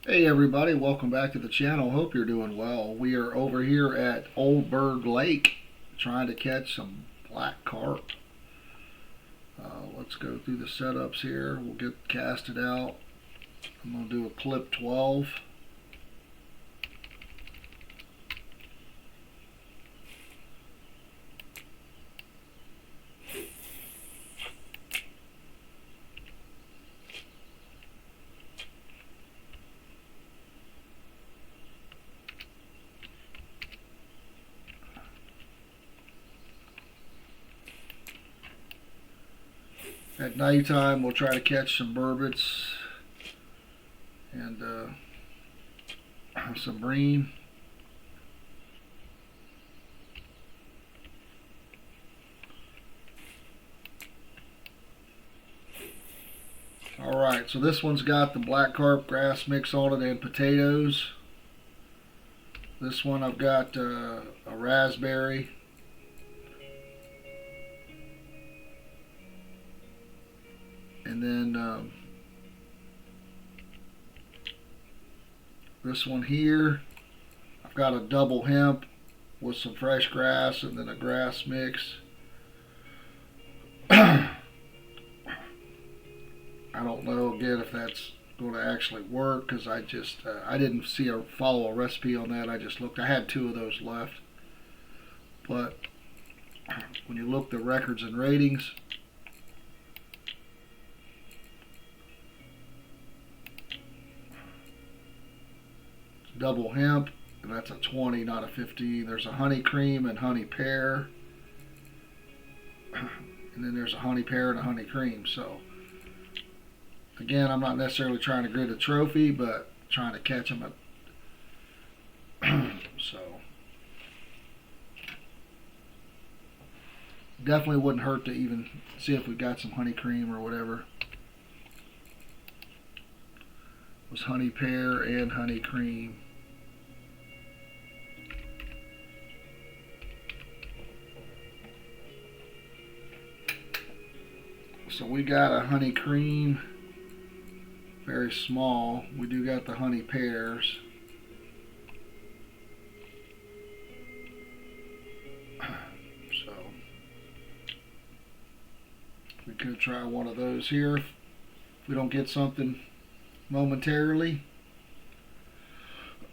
Hey everybody, welcome back to the channel. Hope you're doing well. We are over here at Old Burg Lake trying to catch some black carp. Let's go through the setups here. We'll get casted out. I'm going to do a clip 12. At nighttime, we'll try to catch some burbot and some bream. Alright, so this one's got the black carp grass mix on it and potatoes. This one I've got a raspberry. And then this one here, I've got a double hemp with some fresh grass and then a grass mix. I don't know again if that's going to actually work because I didn't follow a recipe on that. I just looked. I had two of those left, but when you look the records and ratings, double hemp, and that's a 20, not a 15. There's a honey cream and honey pear, and then there's a honey pear and a honey cream. So again, I'm not necessarily trying to grid a trophy, but trying to catch them so definitely wouldn't hurt to even see if we got some honey cream or whatever. It was honey pear and honey cream. So we got a honey cream, very small. We do got the honey pears. So we could try one of those here if we don't get something momentarily.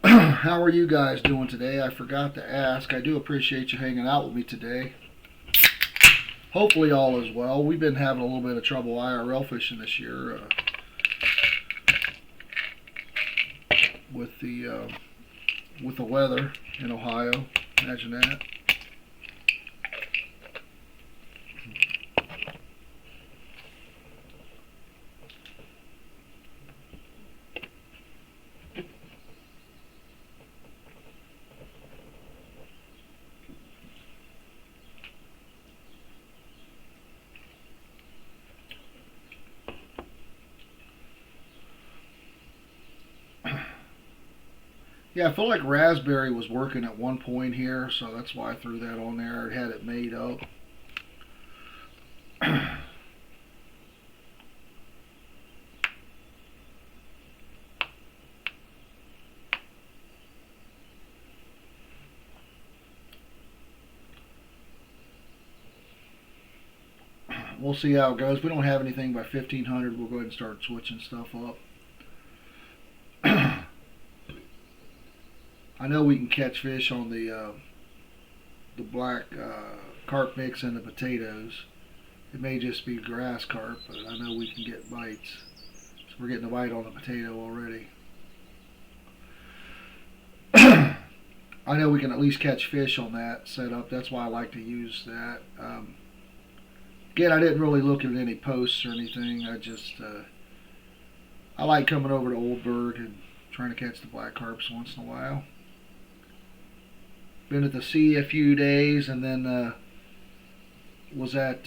How are you guys doing today? I forgot to ask. I do appreciate you hanging out with me today. Hopefully all is well. We've been having a little bit of trouble IRL fishing this year with the weather in Ohio. Imagine that. Yeah, I feel like raspberry was working at one point here, so that's why I threw that on there. It had it made up. We'll see how it goes. We don't have anything by 1500. We'll go ahead and start switching stuff up. I know we can catch fish on the black carp mix and the potatoes. It may just be grass carp, but I know we can get bites. So we're getting a bite on the potato already. I know we can at least catch fish on that setup. That's why I like to use that. Again, I didn't really look at any posts or anything. I like coming over to Old Burg and trying to catch the black carps once in a while. Been at the sea a few days, and then was at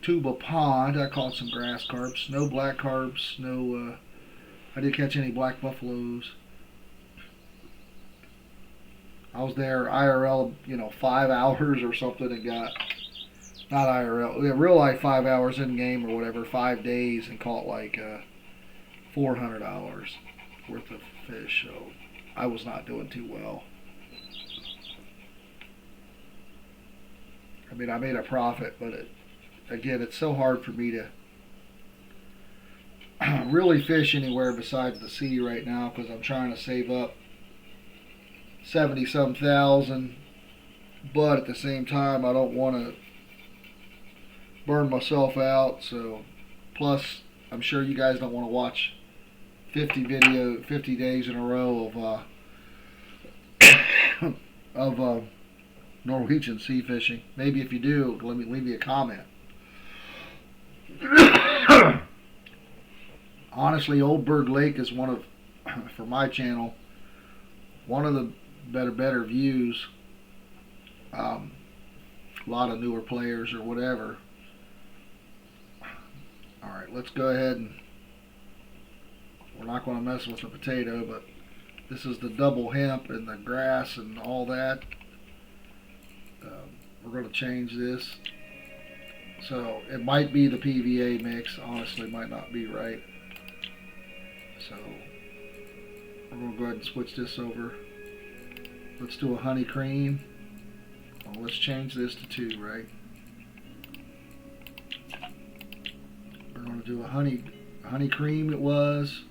Tuba Pond. I caught some grass carps. No black carps. No. I didn't catch any black buffaloes. I was there IRL, 5 hours or something, and got not IRL, yeah, real life 5 hours in game or whatever, 5 days, and caught like $400. worth of fish, so I was not doing too well. I mean, I made a profit, but again, it's so hard for me to really fish anywhere besides the sea right now because I'm trying to save up 70-some thousand, but at the same time, I don't want to burn myself out. So, plus, I'm sure you guys don't want to watch 50 days in a row of Norwegian sea fishing. Maybe if you do, leave me a comment. Honestly, Old Burg Lake is one of, for my channel, one of the better views. A lot of newer players or whatever. All right, let's go ahead and we're not going to mess with the potato, but this is the double hemp and the grass and all that. We're going to change this. So it might be the PVA mix. Honestly, might not be right. So we're going to go ahead and switch this over. Let's do a honey cream. Well, let's change this to 2, right? We're going to do a honey cream. It was.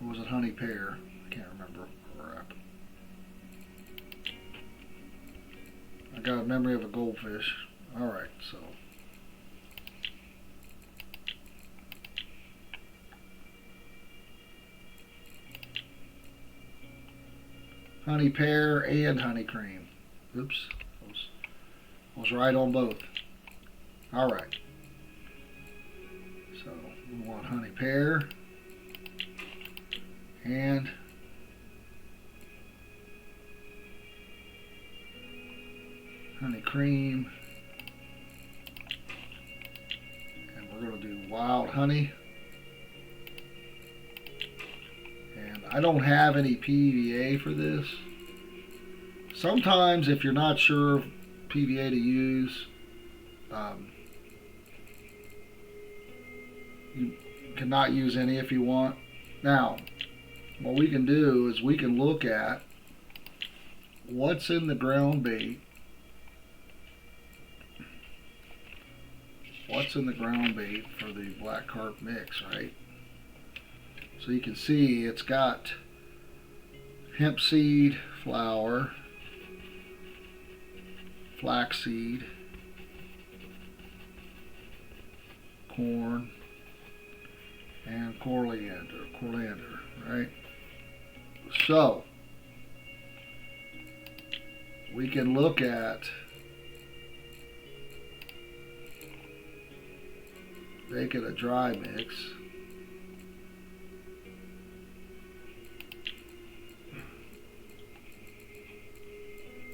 Or was it honey pear? I can't remember. Crap. I got a memory of a goldfish. All right, so. Honey pear and honey cream. Oops, I was right on both. All right. So we want honey pear and honey cream, and we're going to do wild honey. And I don't have any PVA for this. Sometimes if you're not sure of PVA to use, you cannot use any if you want. Now, what we can do is we can look at what's in the ground bait. What's in the ground bait for the Black Carp mix, right? So you can see it's got hemp seed, flour, flaxseed, corn, and coriander, right? So we can look at making a dry mix.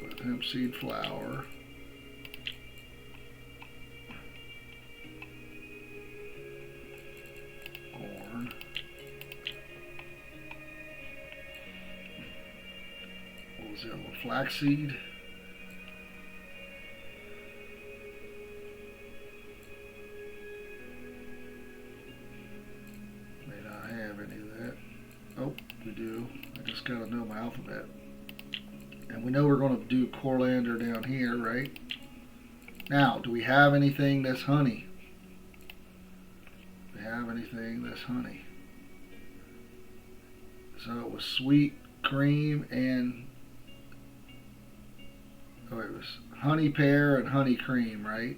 With hemp seed flour, corn, what was the other one? Flaxseed, may not have any of that. Oh, we do. I just gotta know my alphabet. And we know we're going to do coriander down here, right? Now, do we have anything that's honey? Do we have anything that's honey? So it was sweet cream and it was honey pear and honey cream, right?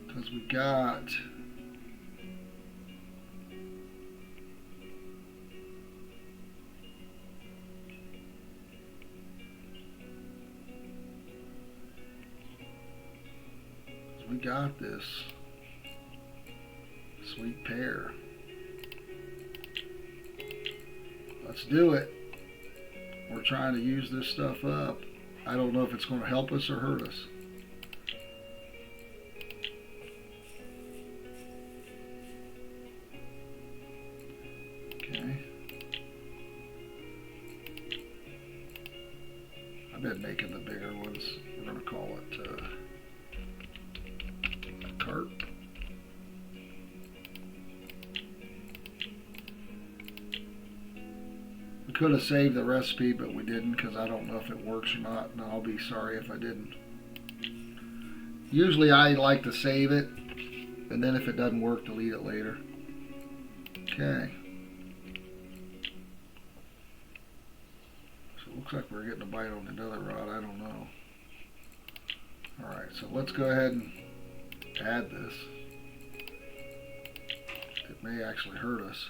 Because we got this sweet pear. Let's do it. We're trying to use this stuff up. I don't know if it's going to help us or hurt us. Okay. I've been making the bigger ones. We're going to call it carp. could have saved the recipe, but we didn't because I don't know if it works or not, and I'll be sorry if I didn't. Usually I like to save it, and then if it doesn't work, delete it later. Okay. So it looks like we're getting a bite on another rod. I don't know. Alright, so let's go ahead and add this. It may actually hurt us.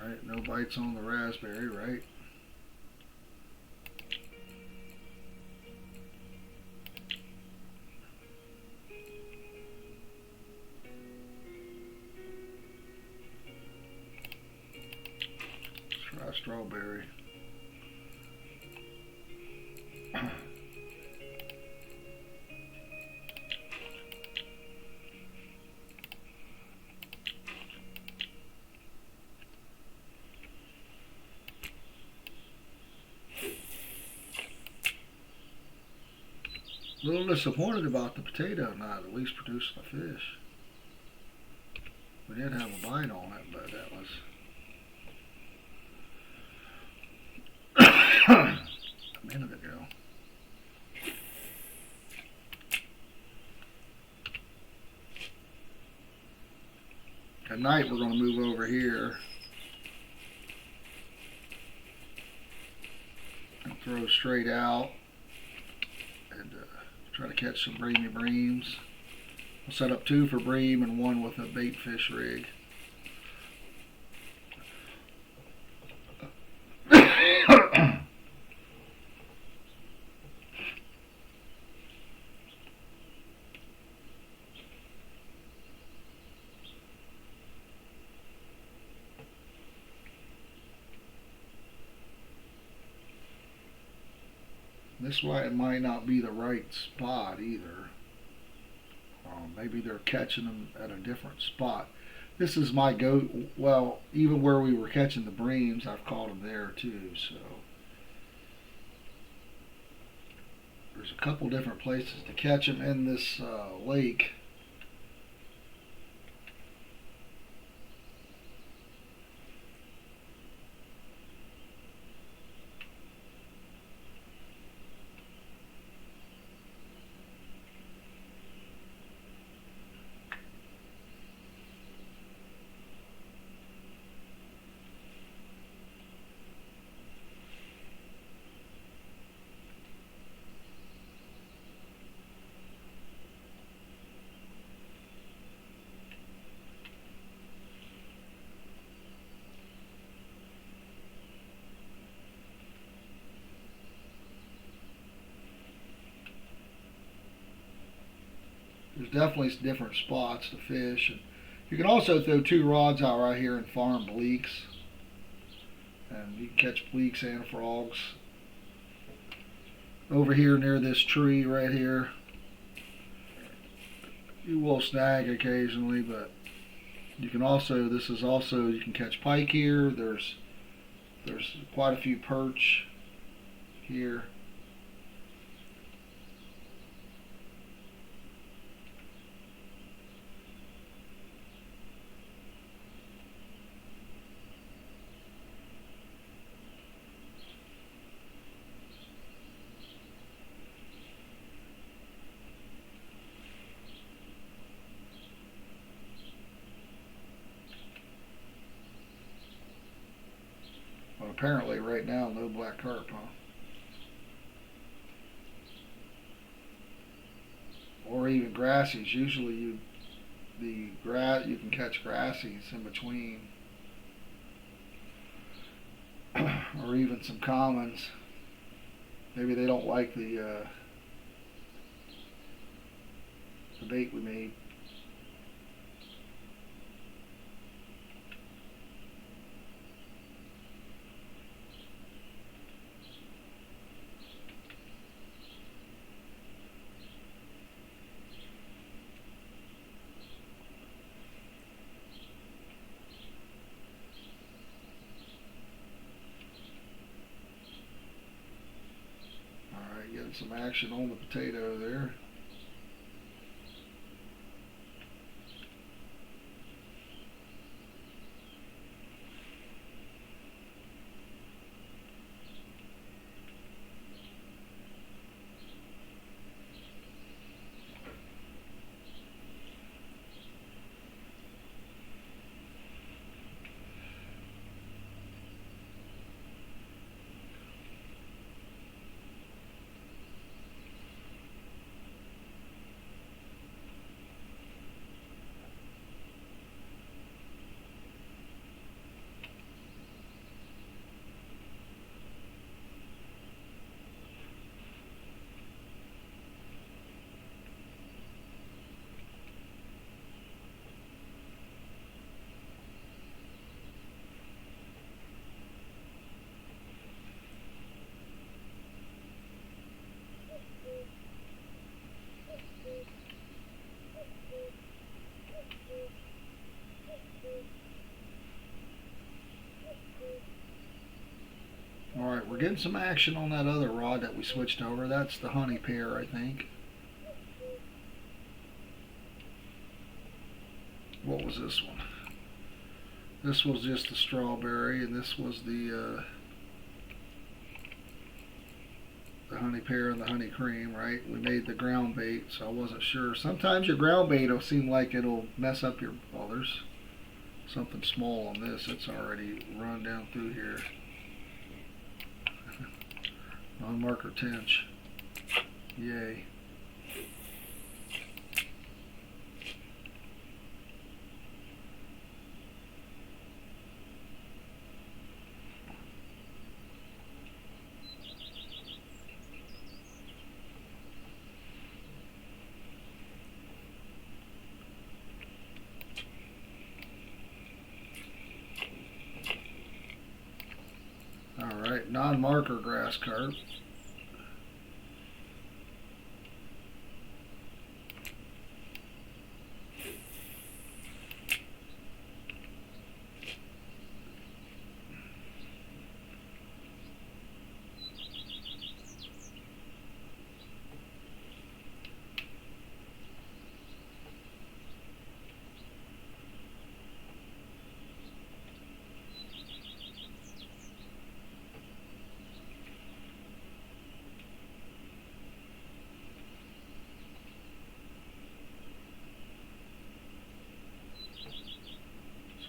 Alright, no bites on the raspberry, right? Try strawberry. A little disappointed about the potato not at least producing the fish. We did have a bite on it, but that was a minute ago. At night we're going to move over here and throw straight out and try to catch some breamy breams. We'll set up 2 for bream and 1 with a bait fish rig. This might not be the right spot either. Maybe they're catching them at a different spot. This is my well, even where we were catching the breams, I've caught them there too. So there's a couple different places to catch them in this lake. There's definitely different spots to fish. And you can also throw 2 rods out right here and farm bleaks. And you can catch bleaks and frogs. Over here near this tree right here, you will snag occasionally, but you can also, you can catch pike here. There's quite a few perch here. Well, apparently right now no black carp, huh? Or even grassies. Usually you can catch grassies in between, or even some commons. Maybe they don't like the bait we made. some action on the potato there. Alright, we're getting some action on that other rod that we switched over. That's the honey pear, I think. What was this one? This was just the strawberry, and this was the honey pear and the honey cream, right? We made the ground bait, so I wasn't sure. Sometimes your ground bait will seem like it'll mess up your... Oh, there's something small on this. It's already run down through here. Non-marker tench. Yay. Alright, non-marker grass carp.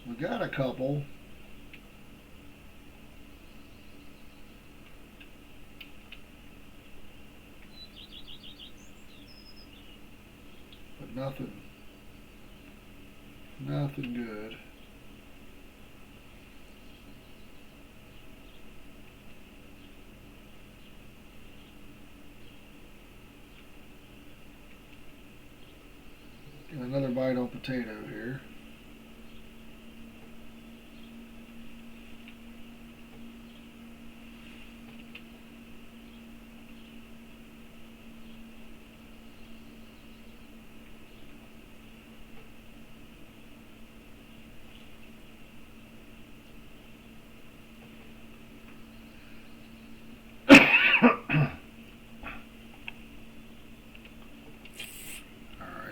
We got a couple. But nothing good. Get another bite on potato here.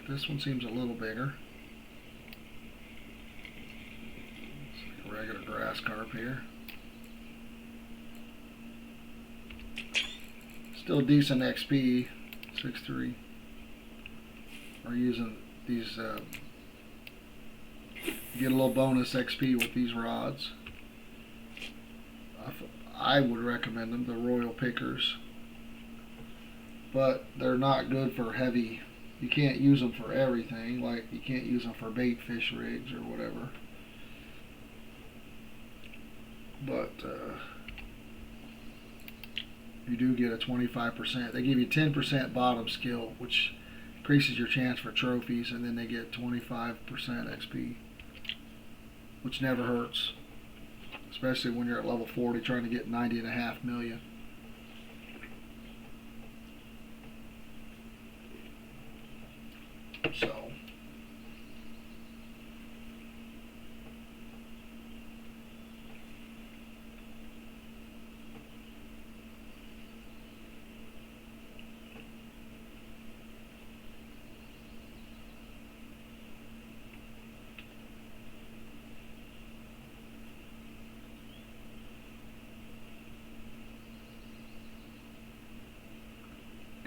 This one seems a little bigger. It's like a regular grass carp here. Still decent XP, 6.3. We're using these, get a little bonus XP with these rods. I would recommend them, the Royal Pickers. But they're not good for heavy. You can't use them for everything, like you can't use them for bait fish rigs or whatever. But you do get a 25%. They give you 10% bottom skill, which increases your chance for trophies, and then they get 25% XP, which never hurts, especially when you're at level 40 trying to get 90.5 million. So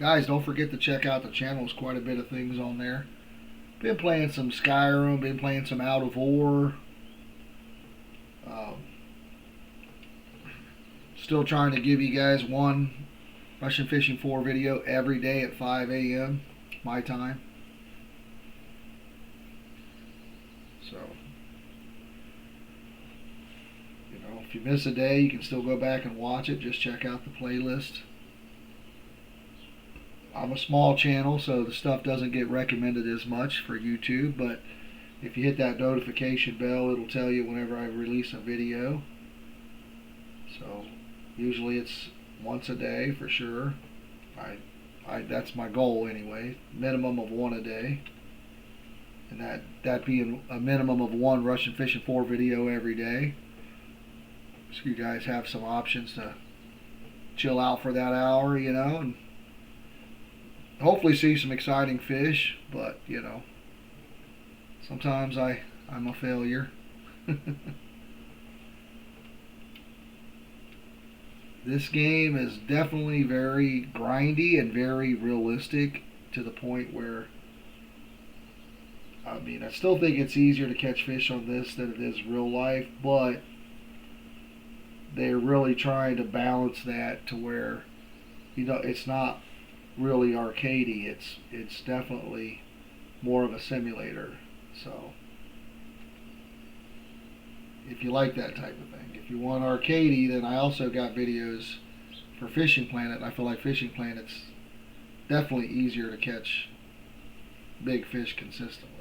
Guys, don't forget to check out the channel. There's quite a bit of things on there. Been playing some Skyrim, been playing some Out of War. Still trying to give you guys one Russian Fishing 4 video every day at 5 a.m. my time. So, you know, if you miss a day, you can still go back and watch it. Just check out the playlist. I'm a small channel, so the stuff doesn't get recommended as much for YouTube, but if you hit that notification bell, it'll tell you whenever I release a video. So usually it's once a day for sure. That's my goal anyway, minimum of one a day, and that being a minimum of one Russian Fishing 4 video every day. So you guys have some options to chill out for that hour, you know, and hopefully see some exciting fish. But you know, sometimes I'm a failure. This game is definitely very grindy and very realistic, to the point where, I mean, I still think it's easier to catch fish on this than it is real life, but they're really trying to balance that to where, you know, it's not really arcadey. It's definitely more of a simulator. So if you like that type of thing. If you want arcadey, then I also got videos for Fishing Planet. I feel like Fishing Planet's definitely easier to catch big fish consistently.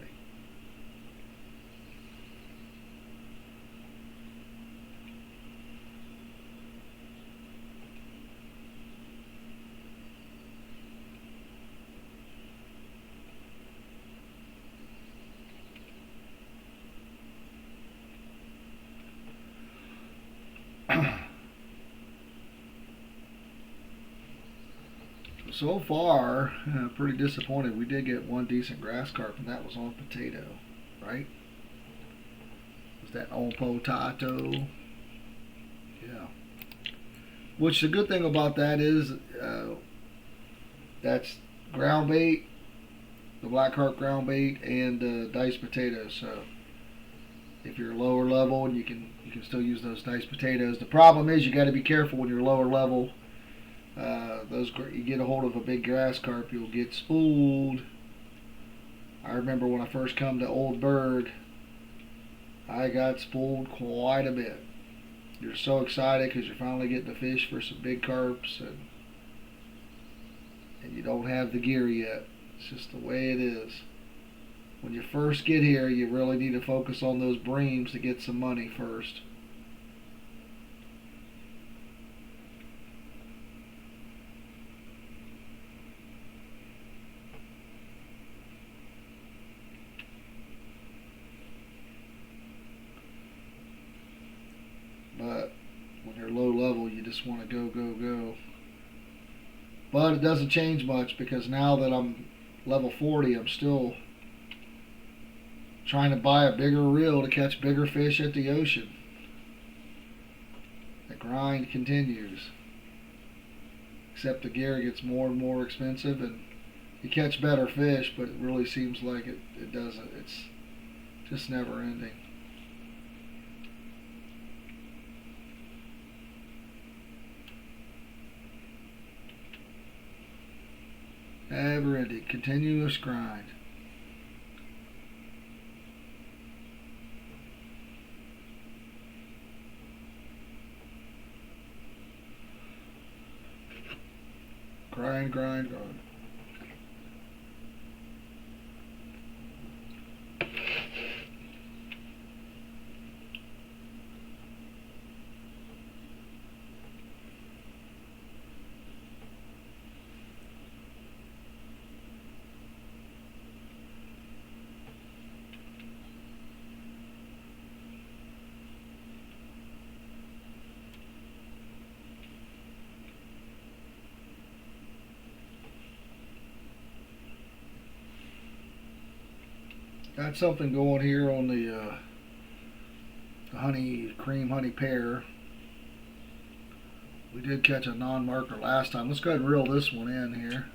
So far, pretty disappointed. We did get one decent grass carp, and that was on potato, right? Was that on potato? Yeah. Which the good thing about that is, that's ground bait, the black carp ground bait, and diced potatoes. So if you're lower level, you can still use those diced potatoes. The problem is you got to be careful when you're lower level. You get a hold of a big grass carp, you'll get spooled. I remember when I first come to Old Burg, I got spooled quite a bit. You're so excited because you're finally getting to fish for some big carps, and you don't have the gear yet. It's just the way it is. When you first get here, you really need to focus on those breams to get some money first. But when you're low level, you just want to go, go, go. But it doesn't change much, because now that I'm level 40, I'm still trying to buy a bigger reel to catch bigger fish at the ocean. The grind continues. Except the gear gets more and more expensive, and you catch better fish, but it really seems like it doesn't. It's just never ending. Never ending, continuous grind. Grind, grind, grind. Got something going here on the cream honey pear. We did catch a non-marker last time. Let's go ahead and reel this one in here.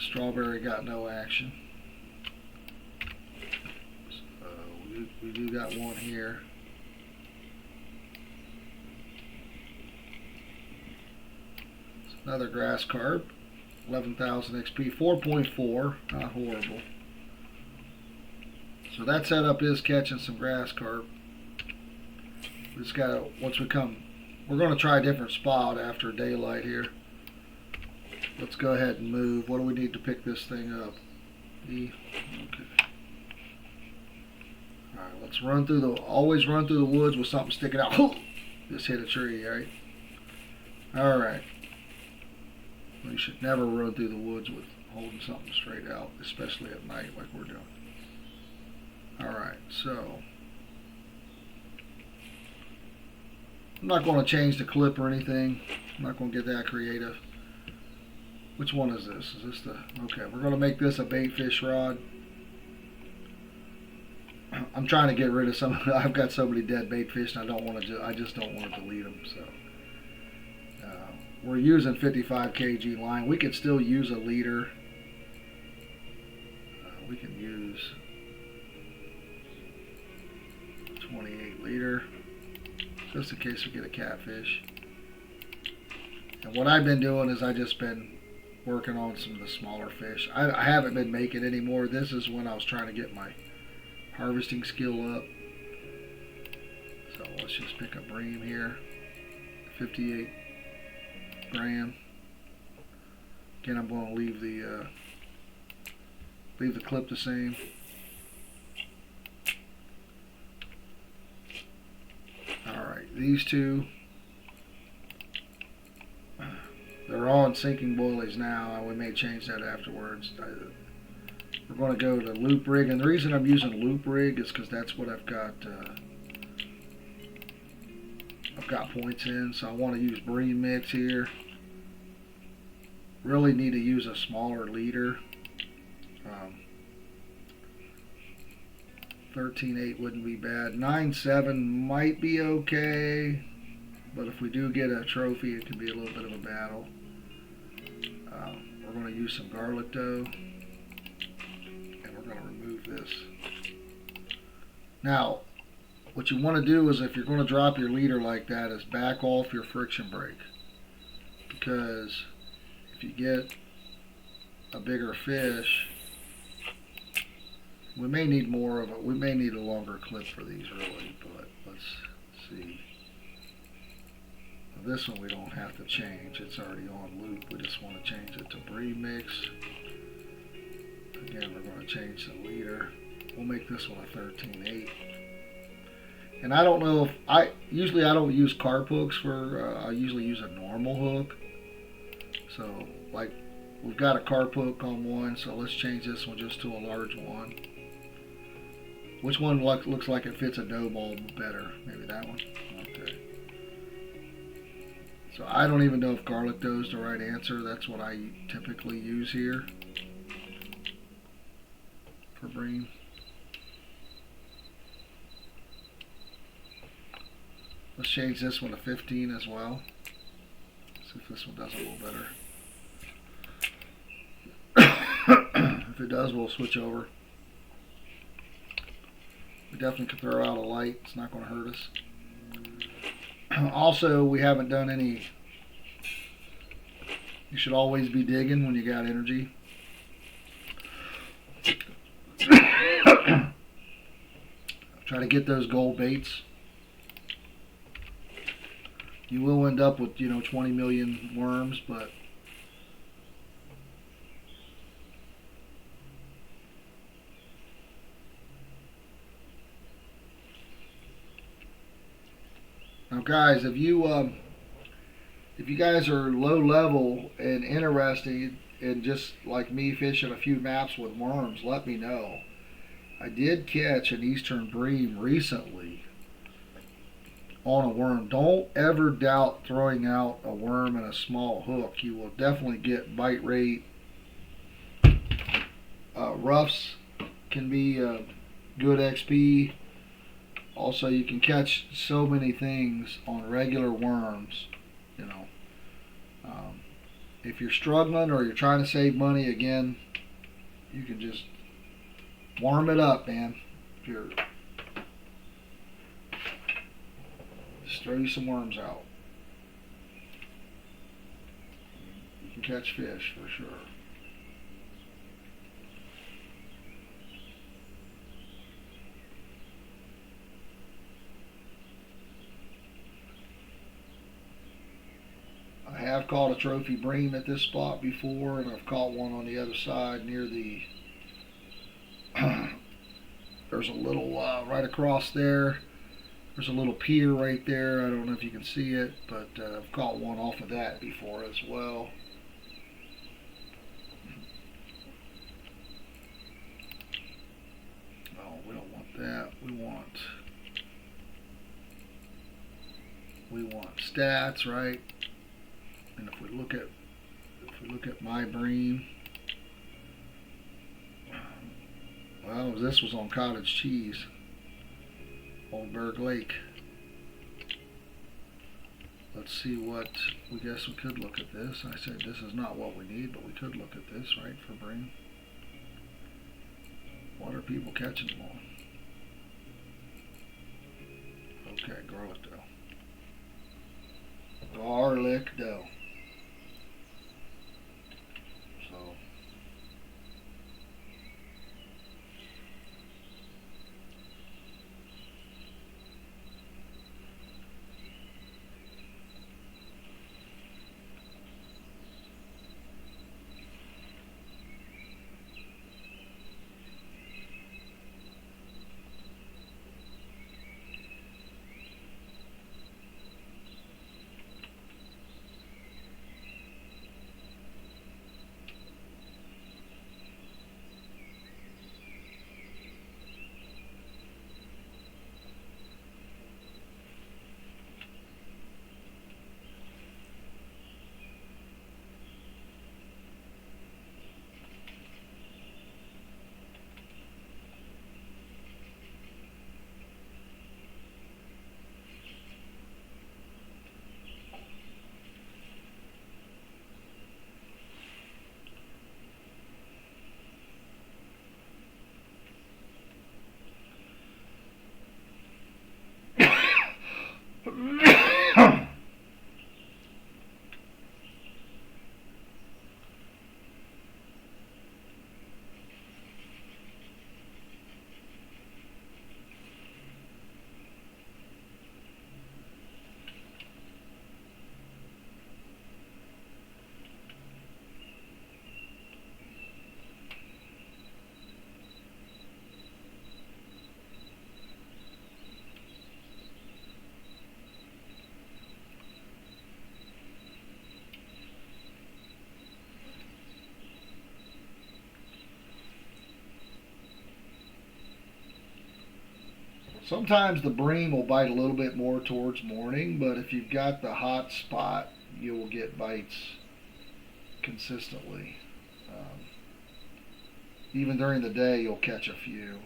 Strawberry got no action. So we do got one here. It's another grass carp. 11,000 XP. 4.4. Not horrible. So that setup is catching some grass carp. We just gotta, once we come, we're going to try a different spot after daylight here. Let's go ahead and move. What do we need to pick this thing up? E. Okay. Alright, let's run through the, always run through the woods with something sticking out. Just hit a tree, right? Alright. We should never run through the woods with holding something straight out, especially at night like we're doing. Alright, so I'm not going to change the clip or anything. I'm not going to get that creative. Which one is this? Is this the... Okay, we're going to make this a bait fish rod. I'm trying to get rid of some... I've got so many dead bait fish and I just don't want to delete them. So we're using 55 kg line. We could still use a leader. We can use 28 leader. Just in case we get a catfish. And what I've been doing is I've just been working on some of the smaller fish. I haven't been making any more. This is when I was trying to get my harvesting skill up. So let's just pick a bream here. 58 gram. Again, I'm going to leave the clip the same. Alright, these two, they're on sinking boilies now. We may change that afterwards. We're going to go to loop rig, and the reason I'm using loop rig is because that's what I've got points in, so I want to use bream mix here. Really need to use a smaller leader. 13.8 wouldn't be bad. 9.7 might be okay, but if we do get a trophy, it can be a little bit of a battle. We're going to use some garlic dough, and we're going to remove this. Now, what you want to do is, if you're going to drop your leader like that, is back off your friction brake, because if you get a bigger fish, we may need more of it. We may need a longer clip for these, really, but let's see. Now, this one we don't have to change. It's already on loop. We just want to change it to bream mix. Again, we're going to change the leader. We'll make this one a 13.8. And I don't know if I don't use carp hooks for. I usually use a normal hook. So, like, we've got a carp hook on one, so let's change this one just to a large one. Which one looks like it fits a dough ball better? Maybe that one? Okay. So I don't even know if garlic dough is the right answer. That's what I typically use here for bream. Let's change this one to 15 as well. See if this one does a little better. If it does, we'll switch over. We definitely could throw out a light. It's not going to hurt us. Also, we haven't done any... You should always be digging when you got energy. Try to get those gold baits. You will end up with, 20 million worms, but now, guys, if you guys are low level and interested in just like me fishing a few maps with worms, let me know. I did catch an eastern bream recently on a worm. Don't ever doubt throwing out a worm and a small hook. You will definitely get bite rate. Roughs can be good XP. Also, you can catch so many things on regular worms, if you're struggling or you're trying to save money, again, you can just warm it up, man. If you're, just throw you some worms out. You can catch fish for sure. I have caught a trophy bream at this spot before, and I've caught one on the other side near the there's a little right across there. There's a little pier right there. I don't know if you can see it, but I've caught one off of that before as well. Oh, we don't want that. We want stats, right? And if we look at my bream, well, this was on cottage cheese, Old Burg Lake. Let's see what, we guess we could look at this. I said this is not what we need, but we could look at this, right, for bream. What are people catching them on? Okay, grow it though. Garlic dough. So sometimes the bream will bite a little bit more towards morning, but if you've got the hot spot, you will get bites consistently. Even during the day, you'll catch a few.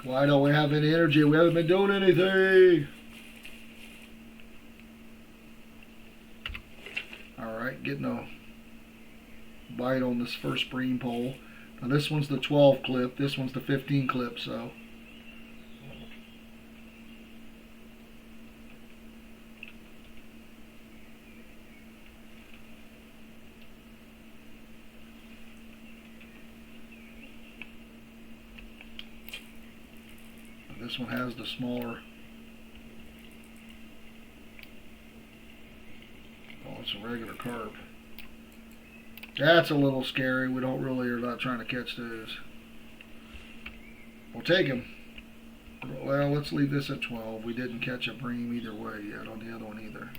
Why don't we have any energy? We haven't been doing anything. Alright, getting a bite on this first bream pole. Now this one's the 12 clip, this one's the 15 clip, so. This one has the smaller. Oh, it's a regular carp. That's a little scary. We don't really are not trying to catch those. We'll take him. Well, let's leave this at 12. We didn't catch a bream either way yet on the other one either.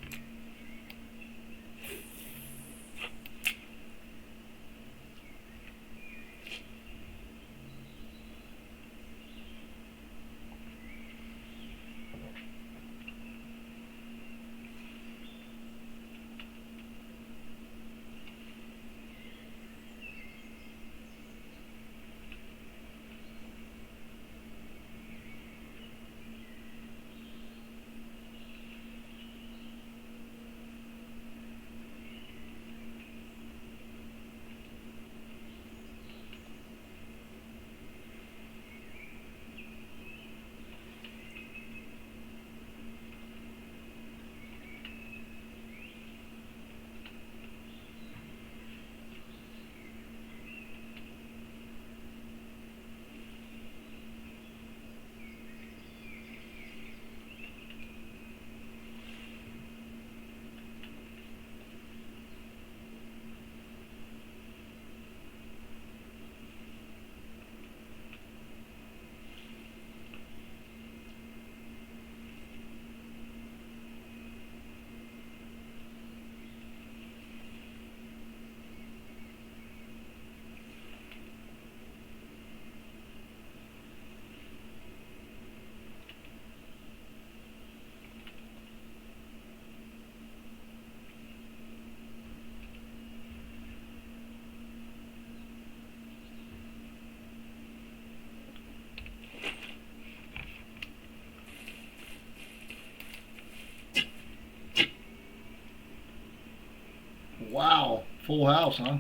Wow, full house, huh?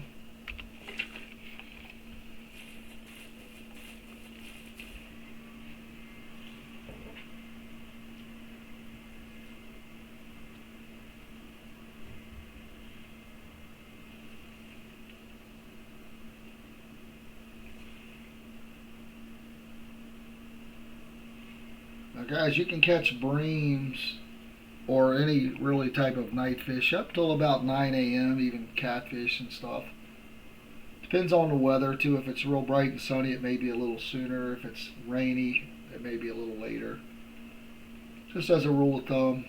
Now guys, you can catch breams or any really type of night fish up till about 9 a.m., even catfish and stuff. Depends on the weather too. If it's real bright and sunny, it may be a little sooner. If it's rainy, it may be a little later. Just as a rule of thumb.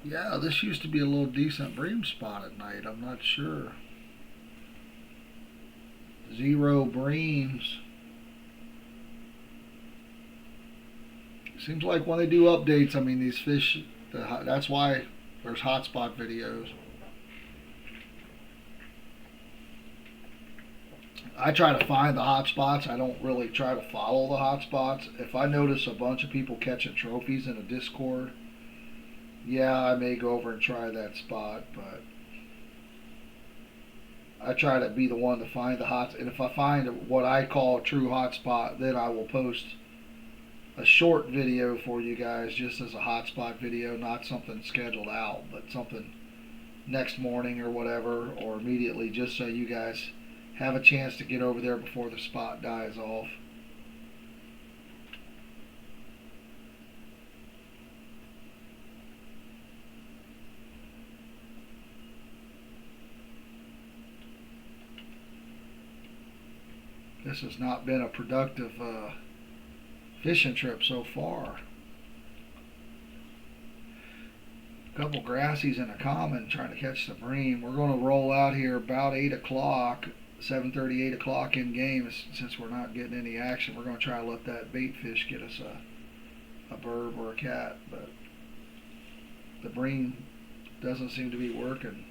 Yeah, this used to be a little decent bream spot at night. I'm not sure. 0 breams. Seems like when they do updates, I mean, these fish, that's why there's hotspot videos. I try to find the hotspots. I don't really try to follow the hotspots. If I notice a bunch of people catching trophies in a Discord, yeah, I may go over and try that spot, but I try to be the one to find the hots. And if I find what I call a true hotspot, then I will post a short video for you guys just as a hotspot video, not something scheduled out, but something next morning or whatever, or immediately, just so you guys have a chance to get over there before the spot dies off. This has not been a productive fishing trip so far. A couple grassies and a common trying to catch the bream. We're going to roll out here about 8 o'clock, 7:30, 8 o'clock in game. Since we're not getting any action, we're going to try to let that bait fish get us a burb or a cat, but the bream doesn't seem to be working.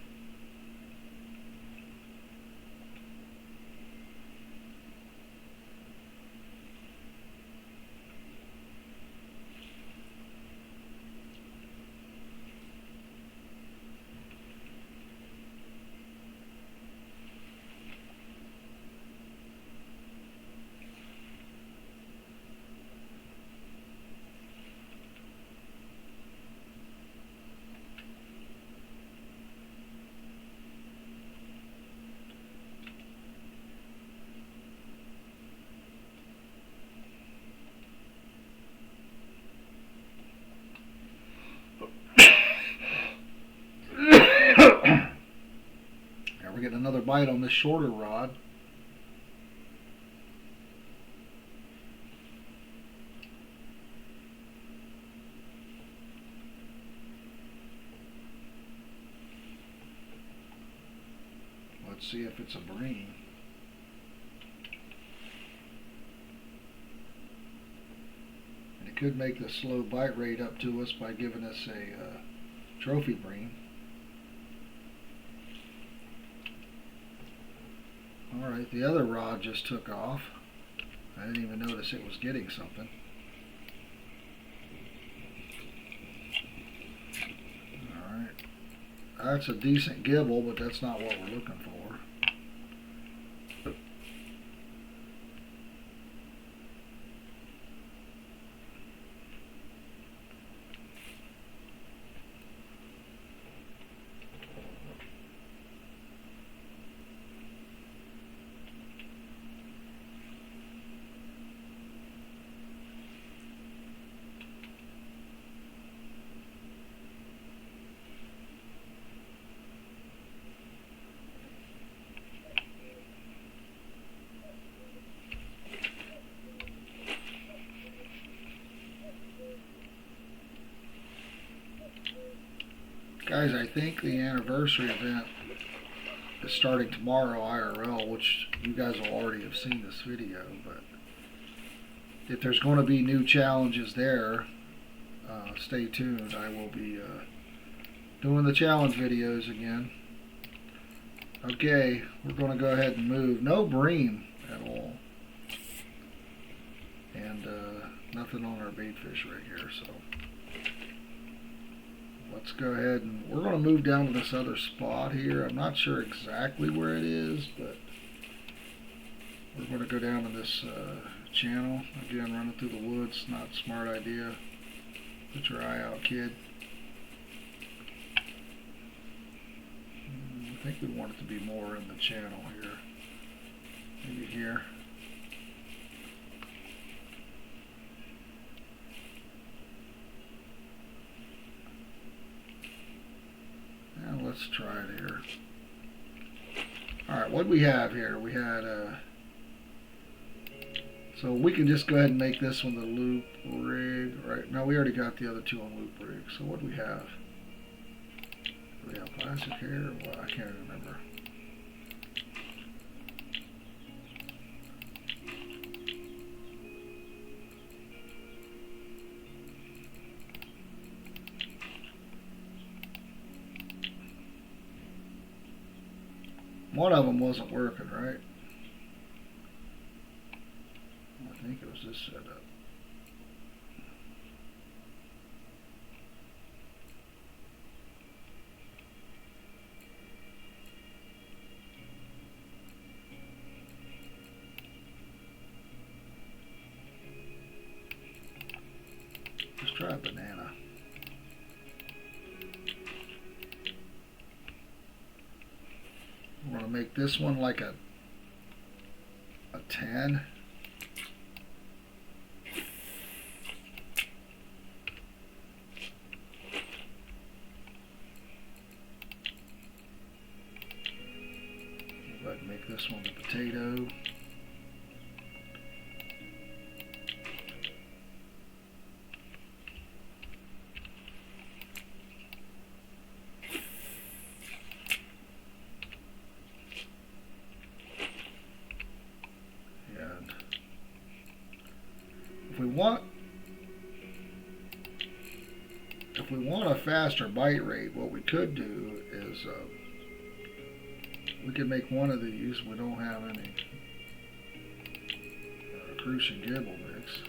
We're getting another bite on this shorter rod. Let's see if it's a bream. And it could make the slow bite rate up to us by giving us a trophy bream. Alright, the other rod just took off. I didn't even notice it was getting something. Alright. That's a decent gibble, but that's not what we're looking for. Guys, I think the anniversary event is starting tomorrow IRL, which you guys will already have seen this video, but if there's going to be new challenges there, stay tuned. I will be doing the challenge videos again. Okay, we're going to go ahead and move. No bream at all. And nothing on our bait fish right here, so let's go ahead and we're going to move down to this other spot here. I'm not sure exactly where it is, but we're going to go down to this channel. Again, running through the woods, not a smart idea. Put your eye out, kid. I think we want it to be more in the channel here. Maybe here. And let's try it here. Alright, what do we have here? We had so we can just go ahead and make this one the loop rig. Right, now we already got the other two on loop rig. So what do we have? Do they have plastic hair? Well, I can't remember. One of them wasn't working, right? I think it was this setup. Let's try a banana. We're going to make this one like a 10. Go ahead and make this one the potato. If we want a faster bite rate, what we could do is we could make one of these. We don't have any crucian gibble mix.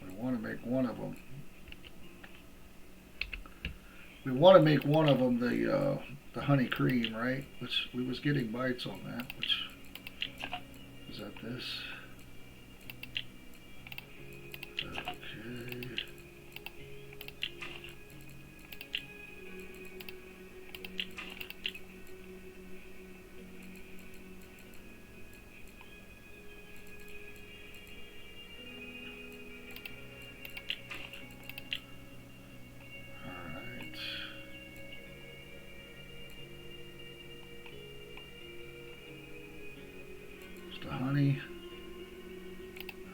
We want to make one of them. We want to make one of them the honey cream, right? Which we was getting bites on that. Which is that this? Okay.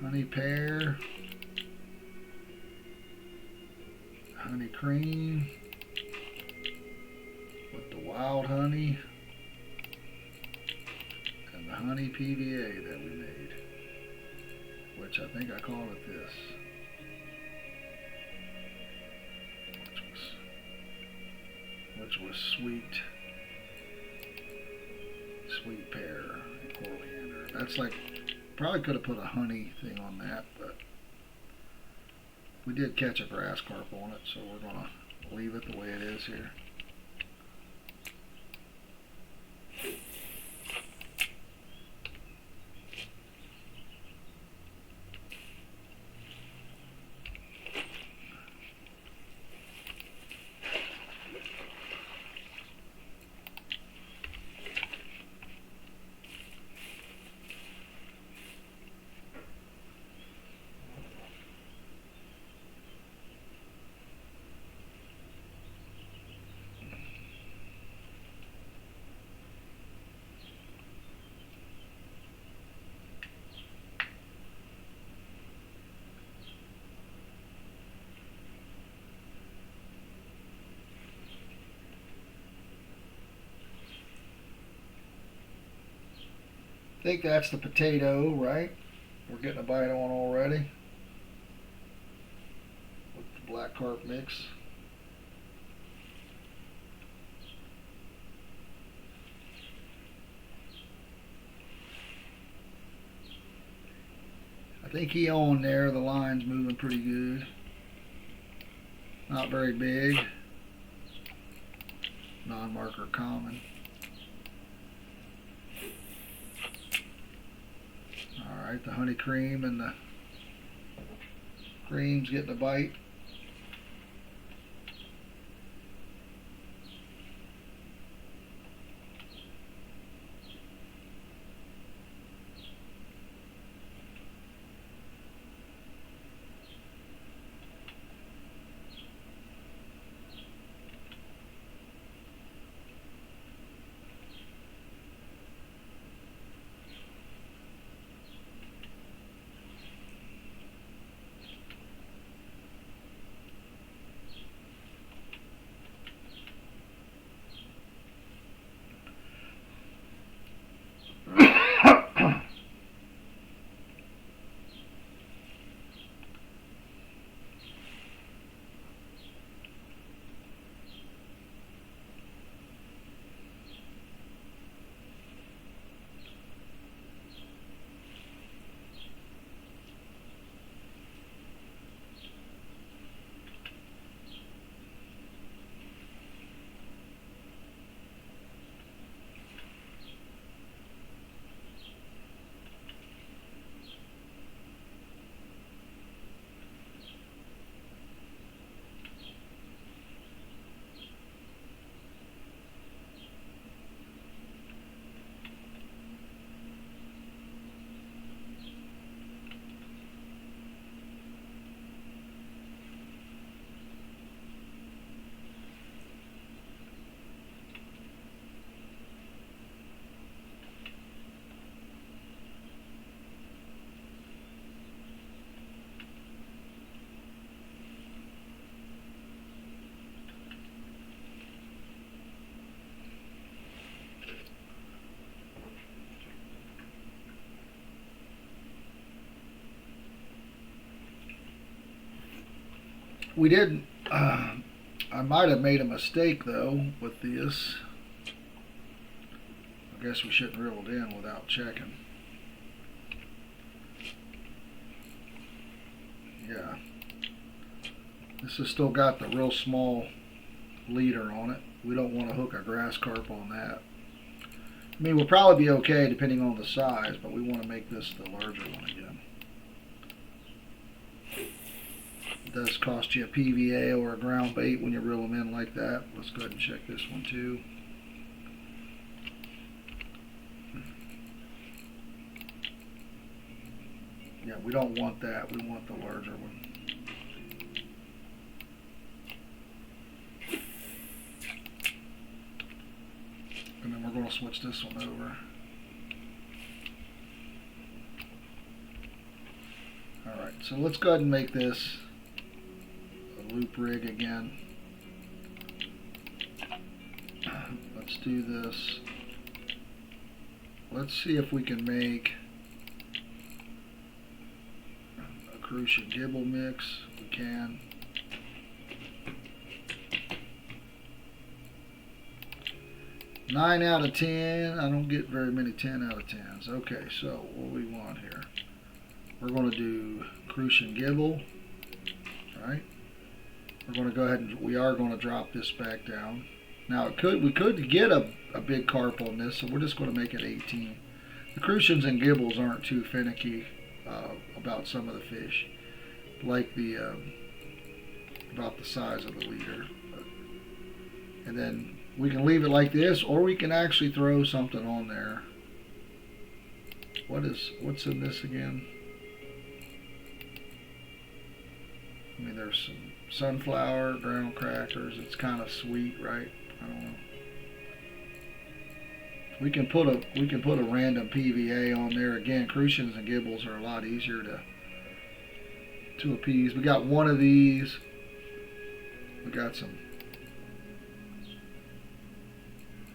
Honey pear, honey cream with the wild honey and the honey PVA that we made, which I think I called it this, which was sweet pear and coriander. That's like, probably could have put a honey thing on that, but we did catch a grass carp on it, so we're gonna leave it the way it is here. I think that's the potato, right? We're getting a bite on already with the black carp mix. I think he on there. The line's moving pretty good. Not very big. Non-marker common. Alright, the honey cream and the cream's getting a bite. We didn't. I might have made a mistake though with this. I guess we shouldn't reel it in without checking. Yeah. This has still got the real small leader on it. We don't want to hook a grass carp on that. I mean, we'll probably be okay depending on the size, but we want to make this the larger one again. It does cost you a PVA or a ground bait when you reel them in like that. Let's go ahead and check this one too. Yeah, we don't want that. We want the larger one. And then we're going to switch this one over. Alright, so let's go ahead and make this a loop rig again. Let's do this. Let's see if we can make a crucian gibble mix. We can. Nine out of 10. I don't get very many 10 out of 10s. Okay, so what do we want here? We're going to do crucian gibble. Right? We're going to go ahead and we are going to drop this back down. Now we could get a big carp on this, so we're just going to make it 18. The crucians and gibbles aren't too finicky about some of the fish, like about the size of the leader. And then we can leave it like this, or we can actually throw something on there. What's in this again? I mean, there's some sunflower, ground crackers. It's kind of sweet, right? I don't know. We can put a random PVA on there. Again, crucians and gibbles are a lot easier to appease. We got one of these. We got some.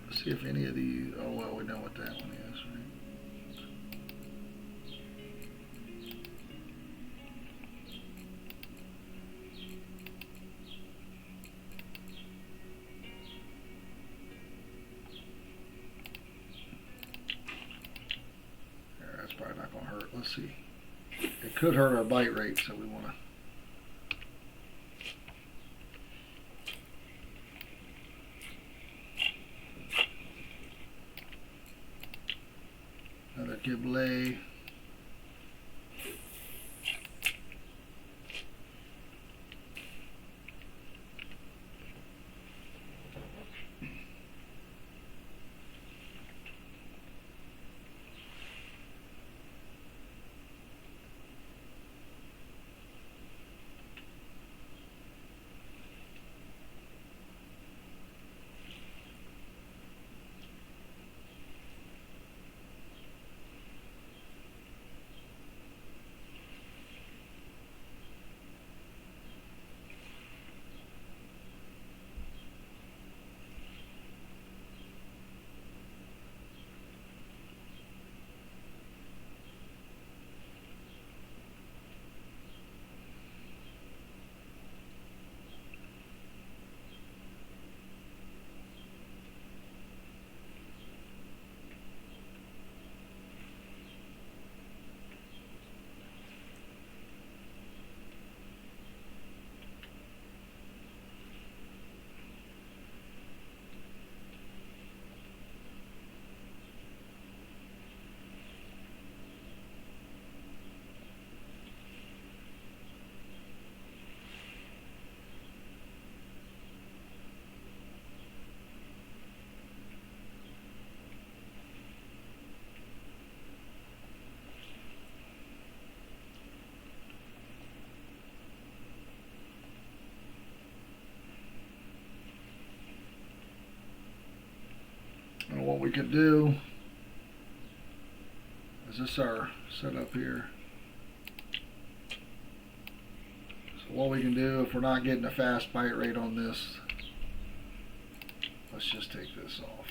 Let's see if any of these. Oh well, we know what that one is, right? That's probably not going to hurt. Let's see. It could hurt our bite rate, so we want to. Another giblet. And what we could do is this our setup here. So what we can do if we're not getting a fast bite rate on this, let's just take this off.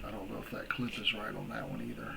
I don't know if that clip is right on that one either.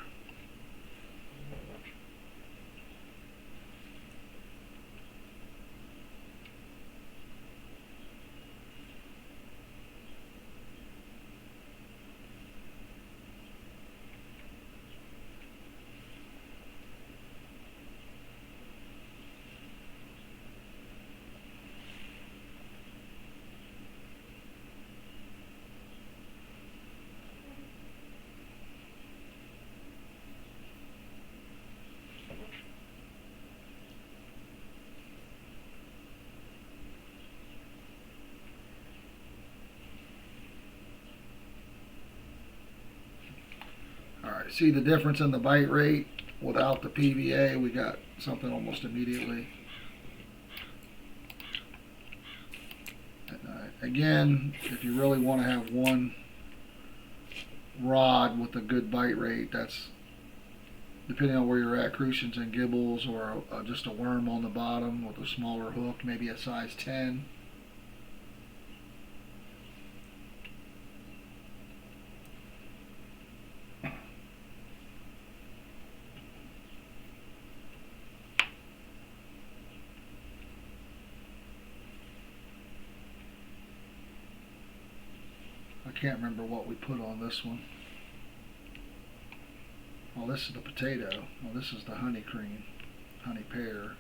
Alright, see the difference in the bite rate without the PVA? We got something almost immediately. Again, if you really want to have one rod with a good bite rate, that's depending on where you're at, crucians and gibbles, or just a worm on the bottom with a smaller hook, maybe a size 10. I can't remember what we put on this one. Well, this is the potato. Well, this is the honey cream, honey pear.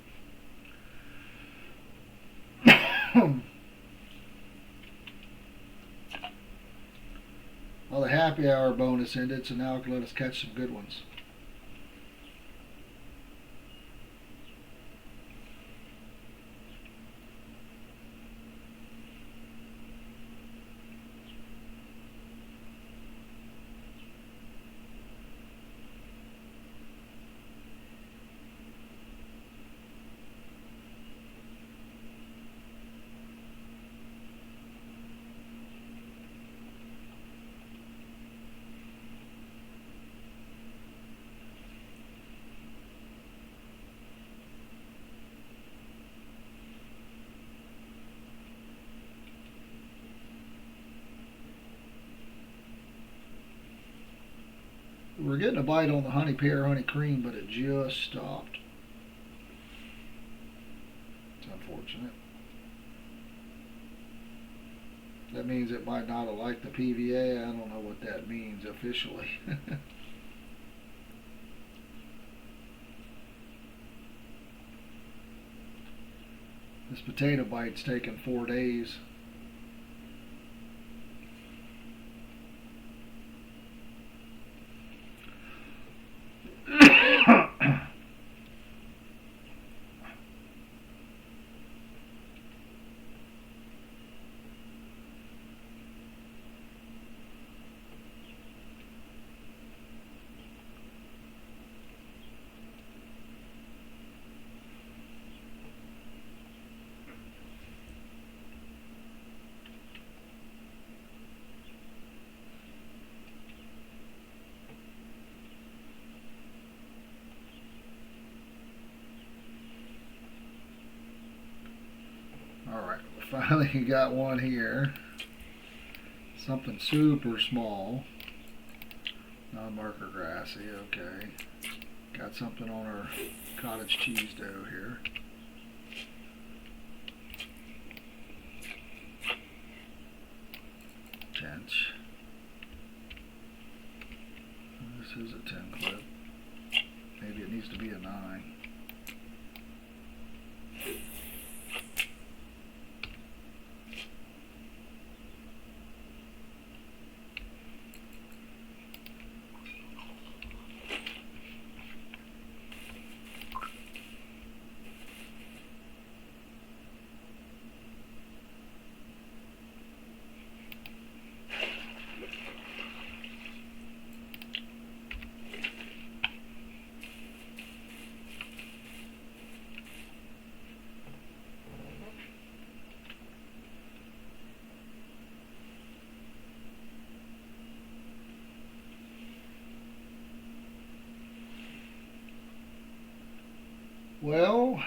Well, the happy hour bonus ended, so now it can let us catch some good ones. We're getting a bite on the honey pear, honey cream, but it just stopped. It's unfortunate. That means it might not have liked the PVA. I don't know what that means officially. This potato bite's taken 4 days. Alright, finally got one here. Something super small. Non-marker grassy, okay. Got something on our cottage cheese dough here. Tench. This is a 10 clip. Maybe it needs to be a 9. Well,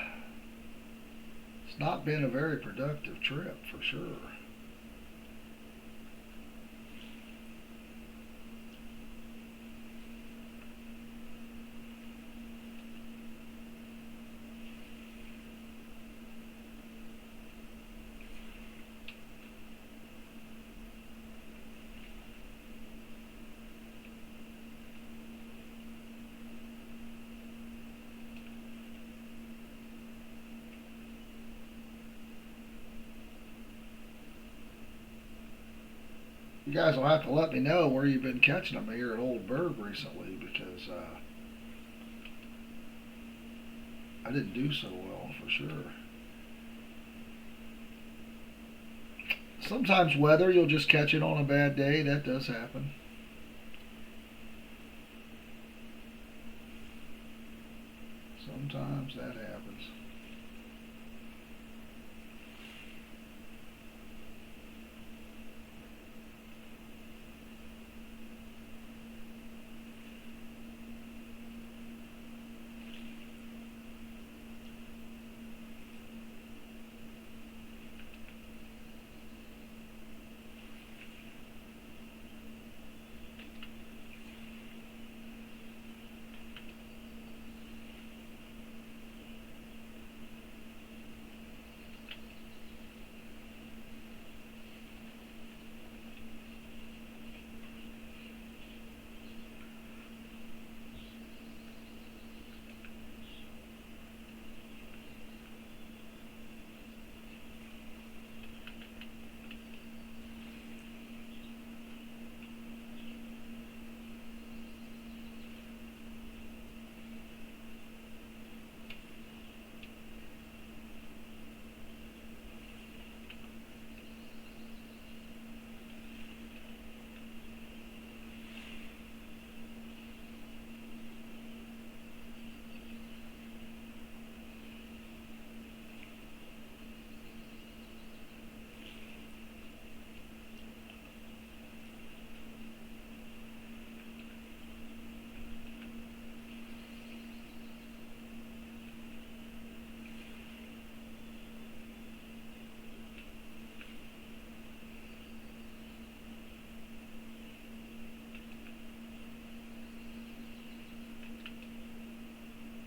it's not been a very productive trip for sure. You guys will have to let me know where you've been catching them here at Old Burg recently, because I didn't do so well for sure. Sometimes weather, you'll just catch it on a bad day. That does happen. Sometimes that happens.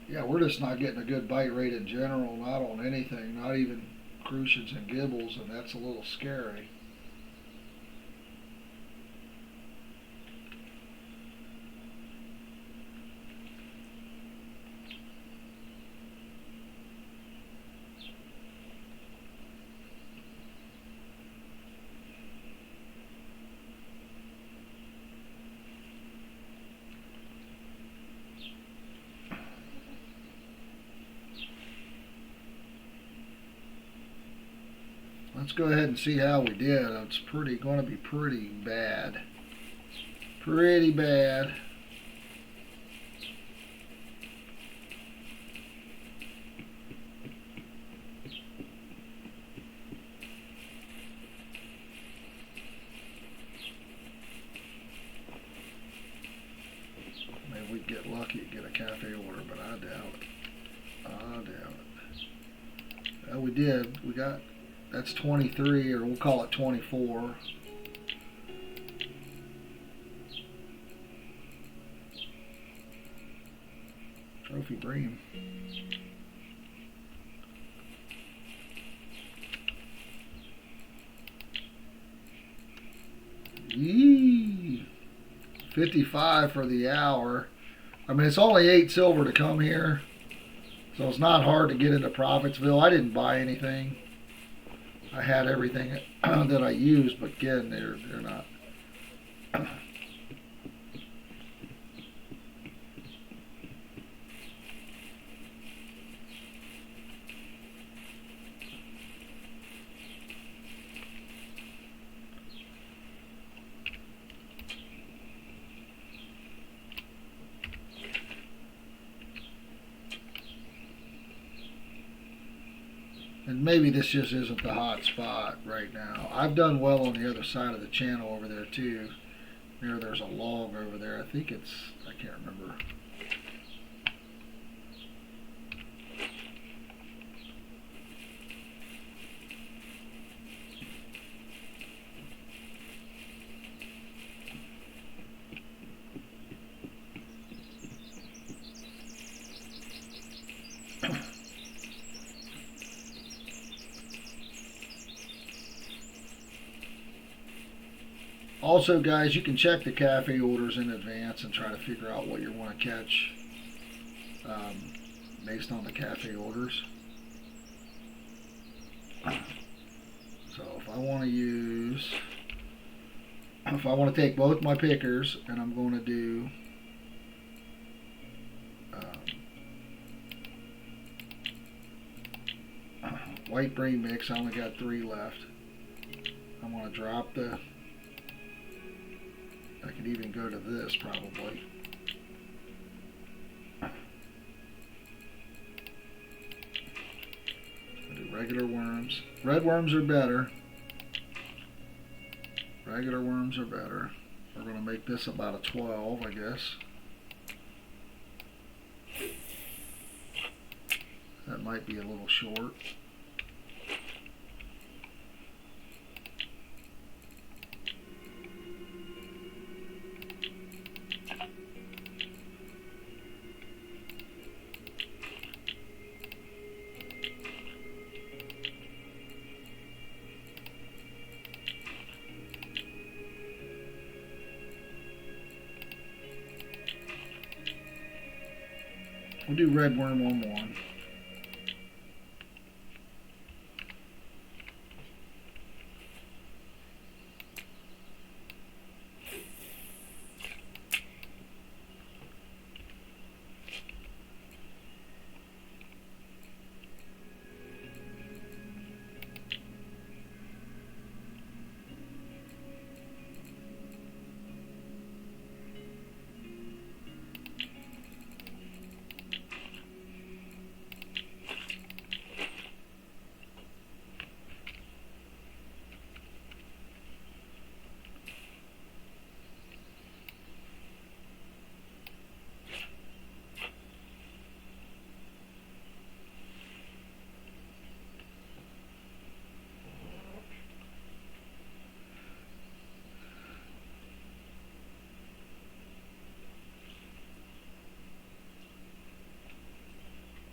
Yeah, we're just not getting a good bite rate in general, not on anything, not even crucians and gibbles, and that's a little scary. Let's go ahead and see how we did. It's going to be pretty bad. Pretty bad. Maybe we get lucky and get a cafe order, but I doubt it. I doubt it. Well, we did. We got, that's 23, or we'll call it 24. Trophy bream. Yee. 55 for the hour. I mean, it's only 8 silver to come here, so it's not hard to get into Profitsville. I didn't buy anything. I had everything that I used, but again, they're not. And maybe this just isn't the hot spot right now. I've done well on the other side of the channel over there too. There's a log over there. I think it's, I can't remember. Also, guys, you can check the cafe orders in advance and try to figure out what you want to catch based on the cafe orders. So if I want to use, if I want to take both my pickers and I'm going to do white bream mix, I only got 3 left. I'm going to drop the, I could even go to this probably. Regular worms. Red worms are better. Regular worms are better. We're going to make this about a 12, I guess. That might be a little short. We'll do red worm on one.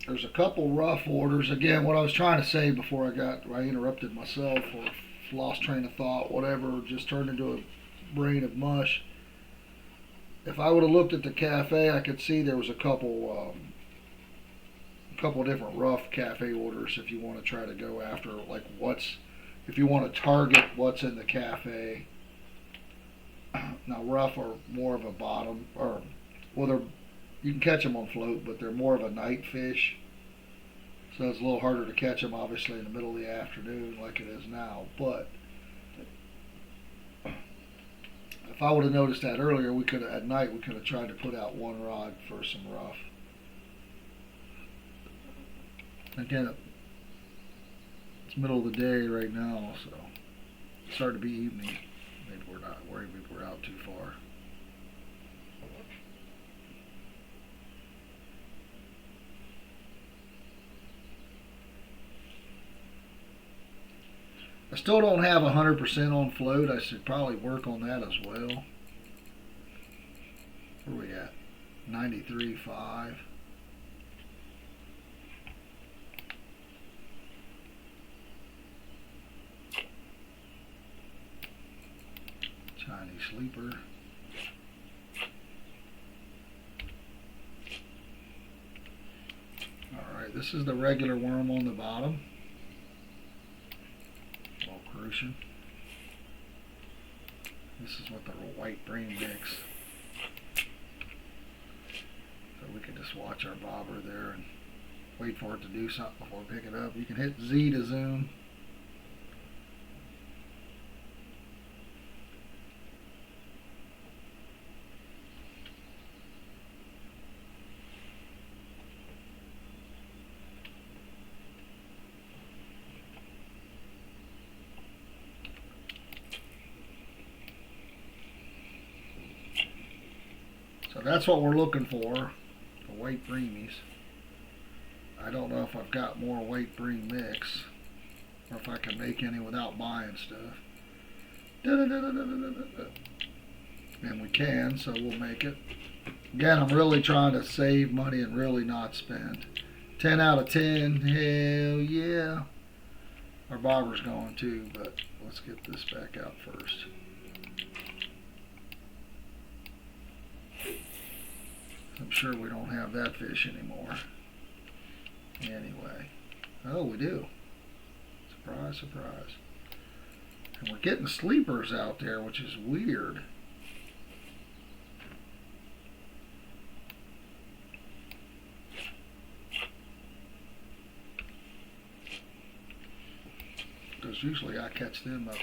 There's a couple rough orders. Again, what I was trying to say before I interrupted myself or lost train of thought, whatever, just turned into a brain of mush. If I would have looked at the cafe, I could see there was a couple different rough cafe orders if you want to try to go after like if you want to target what's in the cafe. Now rough are more of a bottom, or well, you can catch them on float, but they're more of a night fish. So it's a little harder to catch them, obviously, in the middle of the afternoon like it is now. But if I would have noticed that earlier, at night we could have tried to put out one rod for some rough. Again, it's middle of the day right now, so it's starting to be evening. Maybe we're not worried. Maybe we're out too far. I still don't have 100% on float. I should probably work on that as well. Where are we at? 93.5. Chinese sleeper. Alright, this is the regular worm on the bottom. Crucian. This is what the white brain mix. So we can just watch our bobber there and wait for it to do something before we pick it up. You can hit Z to zoom. So that's what we're looking for, the white breamies. I don't know if I've got more white bream mix, or if I can make any without buying stuff. And we can, so we'll make it. Again, I'm really trying to save money and really not spend. 10 out of 10, hell yeah. Our bobber's going too, but let's get this back out first. I'm sure we don't have that fish anymore. Anyway. Oh, we do. Surprise, surprise. And we're getting sleepers out there, which is weird. Because usually I catch them up.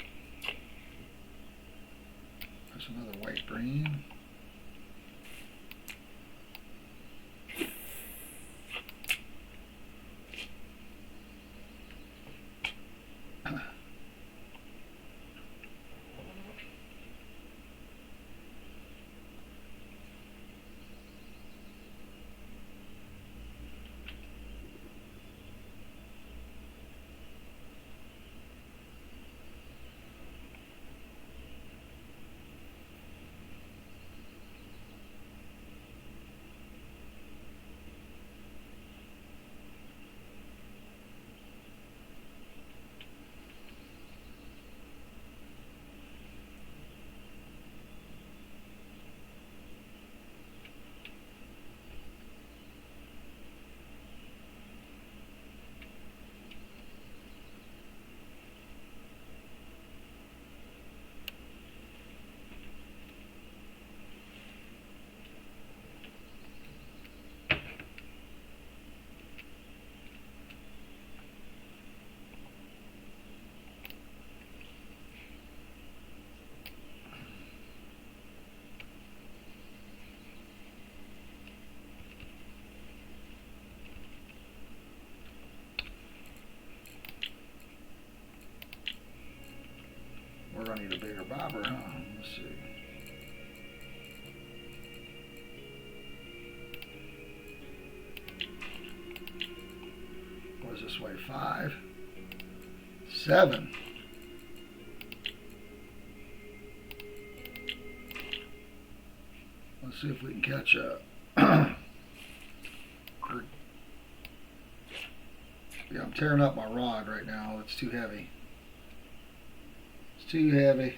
There's another white bream. We're going to need a bigger bobber, huh? Let's see. What does this weigh? 5? 7. Let's see if we can catch up. Yeah, I'm tearing up my rod right now. It's too heavy. It's too heavy.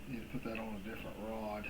Need to put that on a different rod.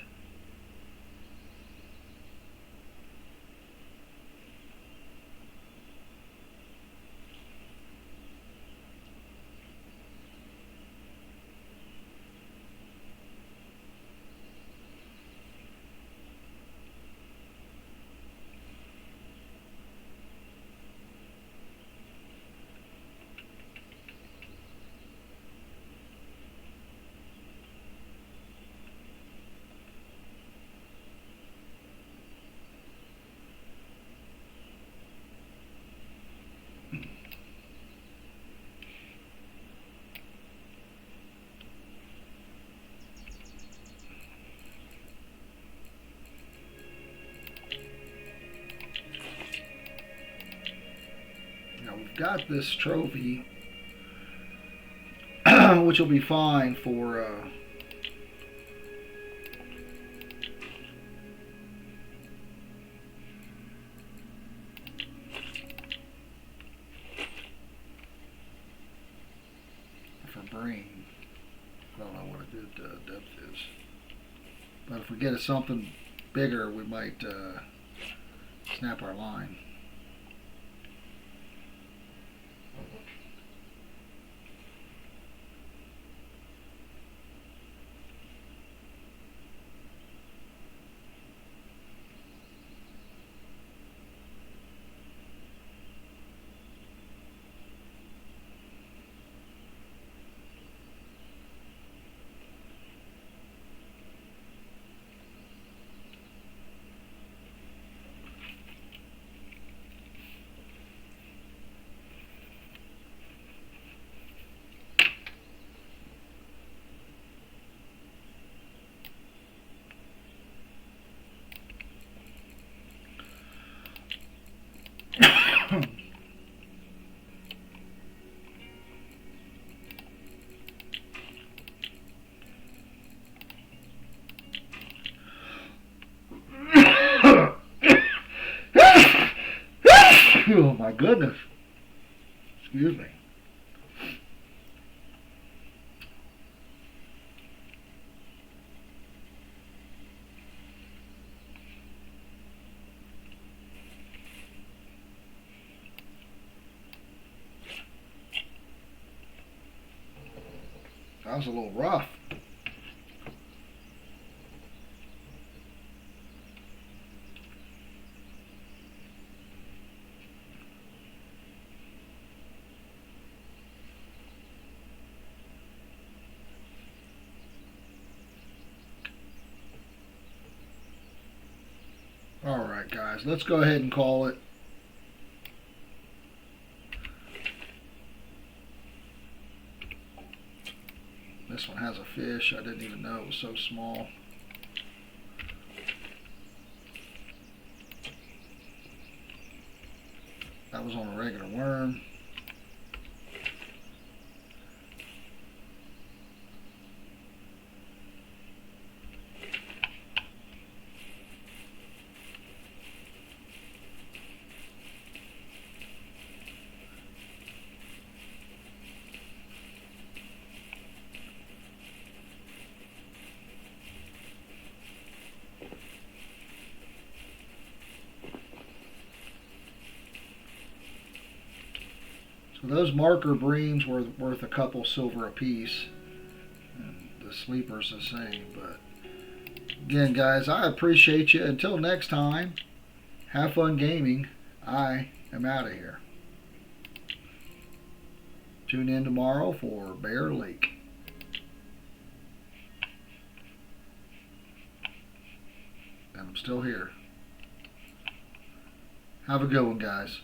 We've got this trophy, which will be fine for brain. I don't know what a good depth is, but if we get something bigger, we might snap our line. Oh my goodness. Excuse me. That was a little rough. All right, guys, let's go ahead and call it. This one has a fish. I didn't even know it was so small. That was on a regular worm. So those marker breams were worth a couple silver apiece. And the sleeper's the same. But again, guys, I appreciate you. Until next time, have fun gaming. I am out of here. Tune in tomorrow for Bear Lake. And I'm still here. Have a good one, guys.